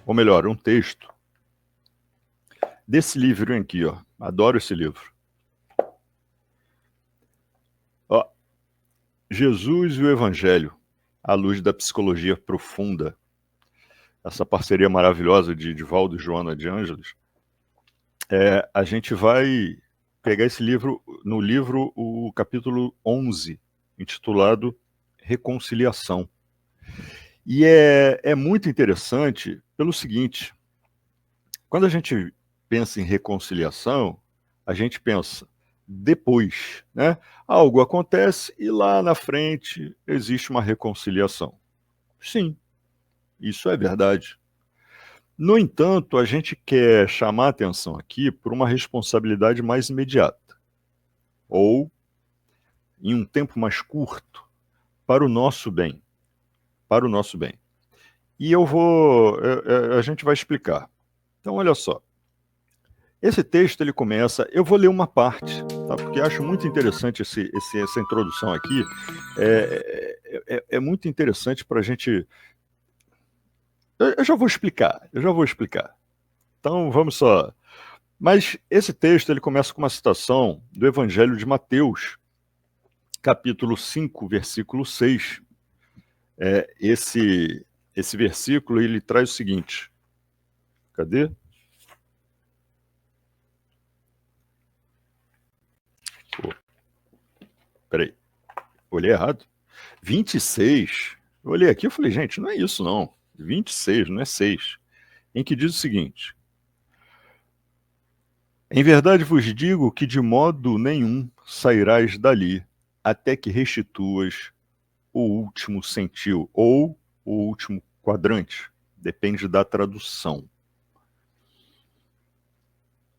Ou melhor, um texto desse livro aqui, ó. Adoro esse livro. Ó, Jesus e o Evangelho, à luz da psicologia profunda. Essa parceria maravilhosa de Divaldo e Joana de Ângeles. A gente vai pegar esse livro, no livro, o capítulo 11, intitulado Reconciliação. E é muito interessante pelo seguinte: quando a gente pensa em reconciliação, a gente pensa depois, né? Algo acontece e lá na frente existe uma reconciliação. Sim, isso é verdade. No entanto, a gente quer chamar a atenção aqui por uma responsabilidade mais imediata, ou em um tempo mais curto, para o nosso bem. Para o nosso bem. E a gente vai explicar. Então, olha só. Esse texto, ele começa, eu vou ler uma parte, tá? Porque acho muito interessante essa introdução aqui. É muito interessante para a gente... Eu já vou explicar. Então, vamos só. Mas esse texto, ele começa com uma citação do Evangelho de Mateus, capítulo 5, versículo 6. Esse versículo, ele traz o seguinte. Cadê? Peraí, olhei errado. 26. Eu olhei aqui e falei, gente, não é isso não. 26, não é 6. Em que diz o seguinte: em verdade vos digo que de modo nenhum sairás dali, até que restituas o último centil, ou o último quadrante. Depende da tradução.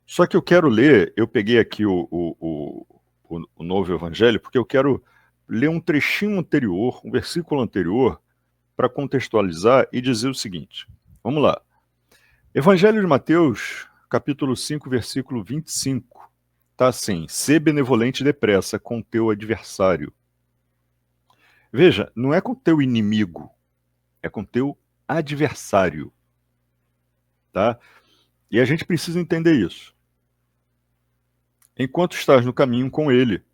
Só que eu quero ler, eu peguei aqui o Novo Evangelho, porque eu quero ler um trechinho anterior, um versículo anterior, para contextualizar e dizer o seguinte. Vamos lá. Evangelho de Mateus, capítulo 5, versículo 25. Está assim: sê benevolente depressa com teu adversário. Veja, não é com teu inimigo, é com teu adversário. Tá? E a gente precisa entender isso. Enquanto estás no caminho com ele.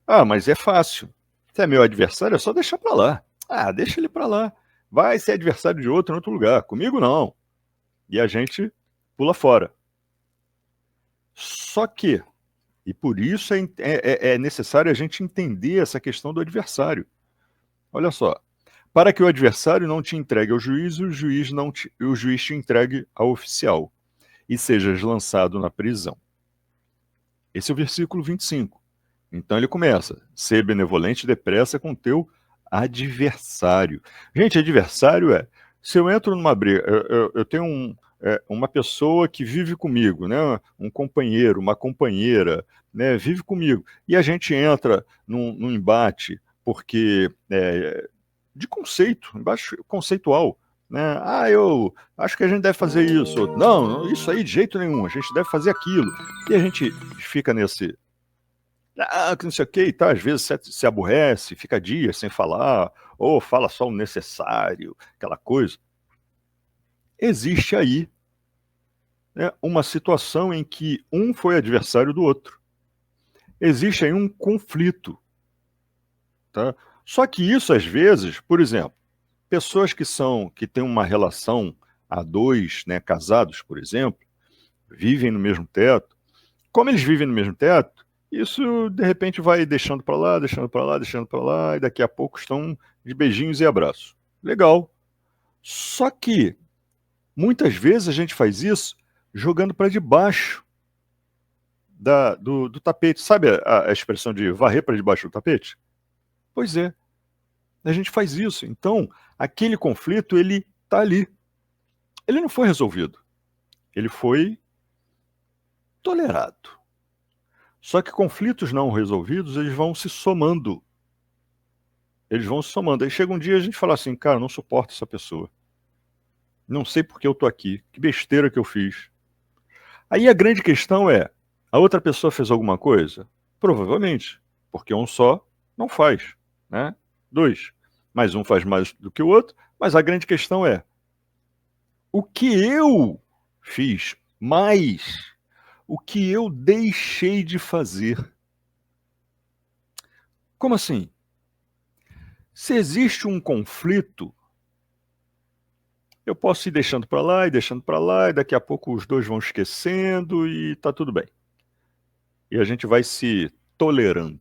Ah, mas é fácil. Se é meu adversário, é só deixar para lá. Ah, deixa ele para lá. Vai ser adversário de outro em outro lugar. Comigo não. E a gente pula fora. Só que, e por isso é necessário a gente entender essa questão do adversário. Olha só. Para que o adversário não te entregue ao juiz, o juiz te entregue ao oficial, e sejas lançado na prisão. Esse é o versículo 25. Então ele começa: ser benevolente depressa com teu adversário. Gente, adversário se eu entro numa briga, eu tenho uma pessoa que vive comigo, né? Um companheiro, uma companheira, né? Vive comigo. E a gente entra num embate, porque de conceito, embate conceitual. Né? Ah, eu acho que a gente deve fazer isso. Não, isso aí de jeito nenhum, a gente deve fazer aquilo. E a gente fica nesse... que não sei o que e tal, às vezes se aborrece, fica dias sem falar, ou fala só o necessário, aquela coisa. Existe aí, né, uma situação em que um foi adversário do outro. Existe aí um conflito. Tá? Só que isso, às vezes, por exemplo, pessoas que têm uma relação a dois, né, casados, por exemplo, vivem no mesmo teto. Como eles vivem no mesmo teto, isso, de repente, vai deixando para lá, deixando para lá, deixando para lá, e daqui a pouco estão de beijinhos e abraços. Legal. Só que, muitas vezes, a gente faz isso jogando para debaixo do tapete. Sabe a expressão de varrer para debaixo do tapete? Pois é. A gente faz isso. Então, aquele conflito, ele está ali. Ele não foi resolvido. Ele foi tolerado. Só que conflitos não resolvidos, eles vão se somando. Eles vão se somando. Aí chega um dia e a gente fala assim, cara, eu não suporto essa pessoa. Não sei por que eu tô aqui. Que besteira que eu fiz. Aí a grande questão é, a outra pessoa fez alguma coisa? Provavelmente. porque um só não faz, né? Dois. Mas um faz mais do que o outro, mas a grande questão é, o que eu fiz mais, o que eu deixei de fazer? Como assim? Se existe um conflito, eu posso ir deixando para lá e deixando para lá, e daqui a pouco os dois vão esquecendo e tá tudo bem. E a gente vai se tolerando.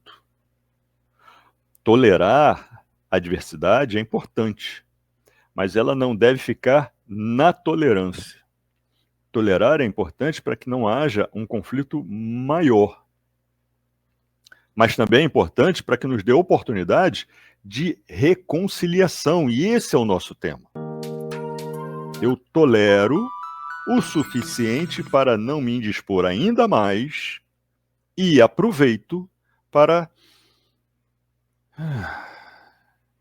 Tolerar a diversidade é importante, mas ela não deve ficar na tolerância. Tolerar é importante para que não haja um conflito maior, mas também é importante para que nos dê oportunidade de reconciliação, e esse é o nosso tema. Eu tolero o suficiente para não me indispor ainda mais e aproveito para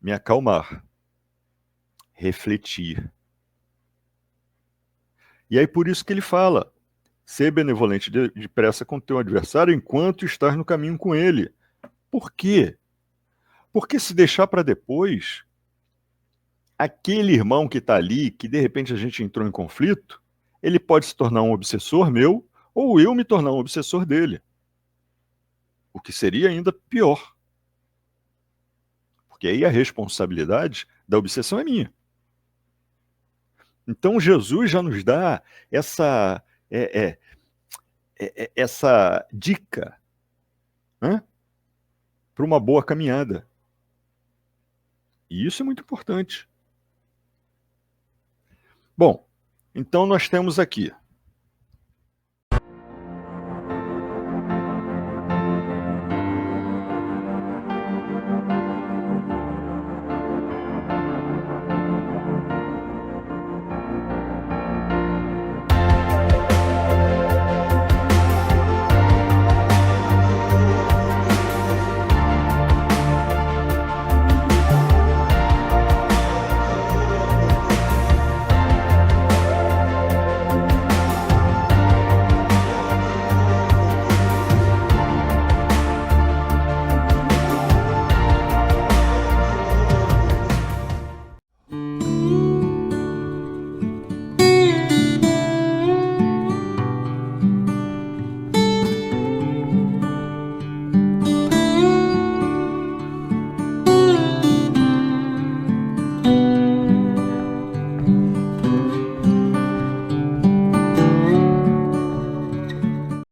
me acalmar, refletir. E aí por isso que ele fala, ser benevolente depressa com teu adversário enquanto estás no caminho com ele. Por quê? Porque se deixar para depois, aquele irmão que está ali, que de repente a gente entrou em conflito, ele pode se tornar um obsessor meu, ou eu me tornar um obsessor dele. O que seria ainda pior. Porque aí a responsabilidade da obsessão é minha. Então Jesus já nos dá essa, essa dica, né, para uma boa caminhada. E isso é muito importante. Bom, então nós temos aqui